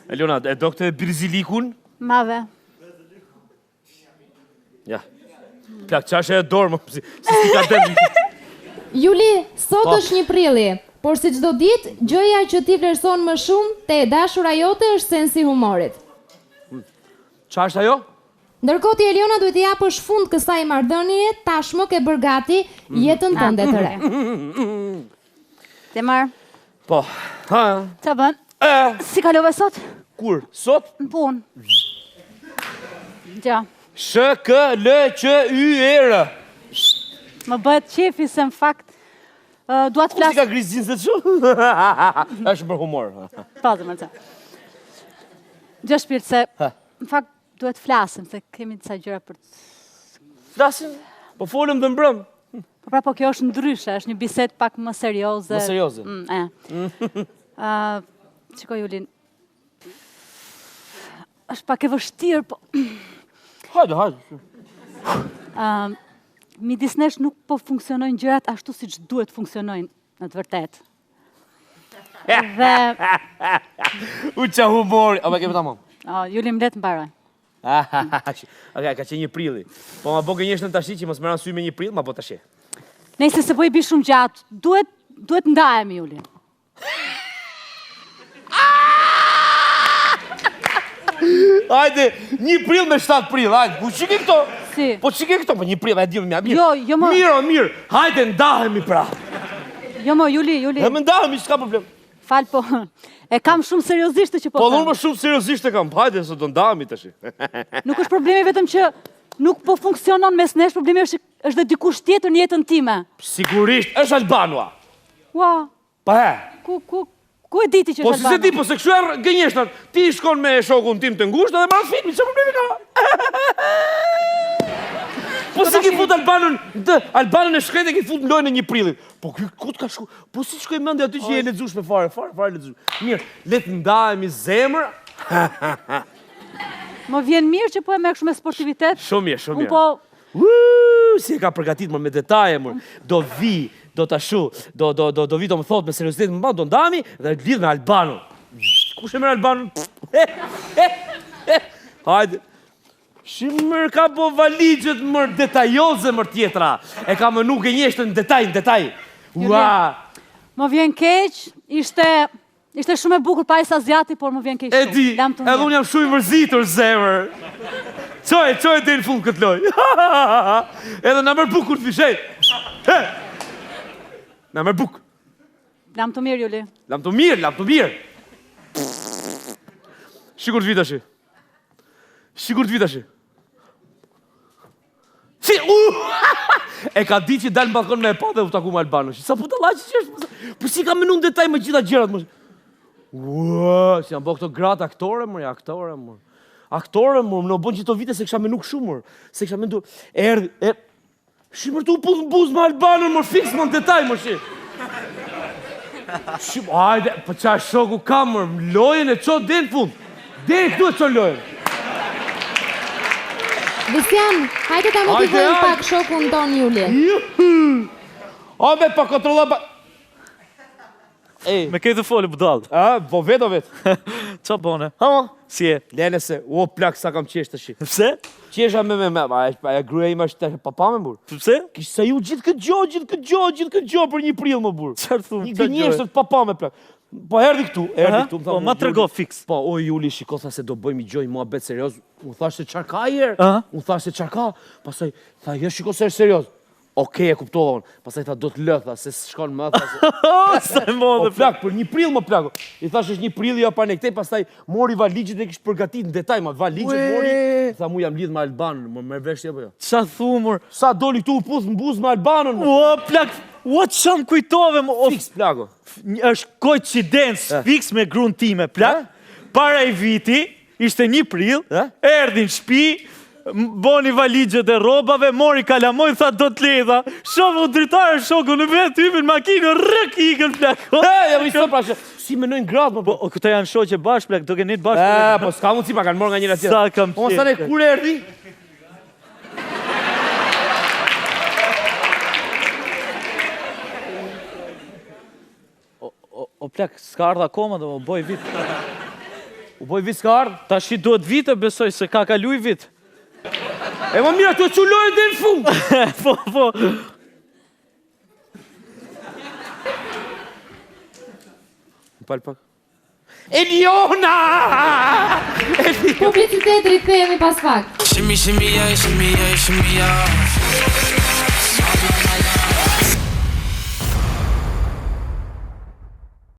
Elona, e do këtë birzilikun? Mave. Ja. Plak, qashe e dorë, më si ka dem. Juli, sot është 1 prilli, por si çdo ditë, gjëja që ti vlerëson më shumë te e dashura jote është sensi i humorit. Qa është ajo? Ndërkohë ti Eliona duhet t'i japësh fund kësaj marrëdhënie, tashmë ke bërë gati jetën tënde të re. Te marr. Po. Ha. Qa bën? Si kalove sot? Kur? Sot? Në punë. Gja. SKLQYR. Më bëhet qefi se në fakt dua të Ku si flas. ka grizin se të shumë? është për humor. Pazë më të. Gjë shpirt se në fakt duhet flasim se kemi disa gjëra për të. Flasim? Po folëm dhe mbrëm. Po pra po kjo është ndryshe, është një bisedë pak më serioze. Më serioze. Qiko Julin, është pak e vështirë, po... Hajde. Midis nesh nuk po funksionojnë gjërat ashtu si që duhet funksionojnë në të vërtet. Dhe... Uqa humori. A me kemi ta mom? Julin, më letë më baroj. Ka qenë 1 prilli. Po ma bo gënjesh në tashi që mos më ranë sy me 1 prill, ma bo tashi. Nëse se po i bi shumë gjatë, duhet ndajem, Julin. Hajde, 1 prill me 7 prill, hajde, po qike këto? Si? Po qike këto, po 1 prill, e di më mirë. Jo, mo... Mirë, hajde, ndahemi pra. Jo, mo, Juli. E më ndahemi, s'ka problem. Fal, po, e kam shumë seriozisht që po Po, unë më shumë seriozisht e kam, hajde, se do ndahemi tash. Nuk është problemi vetëm që nuk po funksionon mes nesh, problemi është dhe dikush tjetër në jetën time. Sigurisht, është Albanua. Ua. Pa he. Ku e diti që është Po si se Albano? di, po se kështu e gënjeshtat, ti shkon me shokun tim të ngushtë dhe marrë filmi, që problemi ka? Po si ki fut Albanën e shkrejt e ki fut në lojnë e 1 prillit. Po ku t'ka shku? Po si shkoj mendje aty që je ledzush me fare ledzush. Mirë, letë ndajemi zemër. Më vjen mirë që po e me kështu me sportivitet. Shumë mirë. Unë po... Si e ka përgatit më me detaje, mërë. Do vi, do tashu, do vi do më thot me seriositet më do ndami dhe lidh me Albanu. Kush e mërë Albanu? Hajde. Shimër ka po valigjet mërë detajoze mërë tjetra. E ka më nuk e njeshtë në detaj. Ua! Më vjen keq, ishte shumë e bukur pa e sa zjati, por më vjen keq shumë. E di, edhe unë jam shumë i mërzitur, zemër. Qoj dhe në fund këtë loj. Edhe në mërë bukur të fishet. Në mërë buk. Lam të mirë, Juli. Lam të mirë. Shikur të vitashi. Si, e ka di që dalë në balkon me e pa dhe u taku me Albano. Sa puta laqë që është? Po si ka menu në detaj me gjitha gjerat, mërë. Ua, si janë bo këto gratë aktore, mërë. Aktore, mërë, në bon që to vite se kësha menu këshu, mërë. Se kësha menu, Shimër të u pudhë në buzë me Albano, mërë, fiks më në detaj, mërë, shi. Hajde, për qa shoku ka, mërë, lojën e qo dhe në fund. Dhe këtu e qo lojën. Visian, hajde ta motivojmë pak shokun ton Julin. Obe, pa kontrolla pa... Me këtë foli budallë. Po vetë. Qa bone? Si e? Lene se, plak sa kam qesh të shi. Pse? Qesha me, a gruja ima është papa me burë. Pse? Kishë sa ju gjithë këtë gjo për 1 prill më burë. Qarë thumë? Një gënjeshtë të papa me plak. Po erdi këtu. Po ma të rego fix. Po, o Juli, shiko, tha se do bëjmë i gjoj mua betë serios. Unë thash se qarka i erë. Pasaj, tha, jo, shiko se është serios. Okej, e kuptova unë. Pasaj tha, do të lë, tha, se shkon më, tha se... Po plak, për 1 prill më plak. I thash është 1 prill, jo pa ne këtej, pasaj mori valigjit e kishë përgatit në detaj, ma valigjit mori. Tha, mu jam lidh me Albanën, më mërë veshti apo jo. Qa thumur? Sa doli tu u puth në buzë me Albanën, më. O, plak, o, që më kujtove, më. Fiks, plako. është koincidence fix me gruan time, plak. Para i viti, ishte 1 prill, erdhi në shtëpi, boni valigjet e robave, mori kalamoj, tha do të ledha. Shofu dritarë, shoku në vetë, hypin makinë, rëk ikën, plak. Ja, më ishtë pra, si menojnë gradë, më. Po, këta janë shoqe bashkë, plak, do kenit bashkë. Po, s'ka mundësi, pa kanë morë nga njëra tjetër. Sa kam qenë. Po, sa ne kur erdi? O, plak, s'ka ardha akoma, do më boj vit. U boj vit s'ka ardhë. Tash i duhet vite, besoj se ka kaluj vit. E më mira, të qullojë dhe në fund. Po. Më palë pak. Eliona! Publicitet rikthehemi pas pak. Shimmy, shimmy, yeah, shimmy, yeah, shimmy, yeah.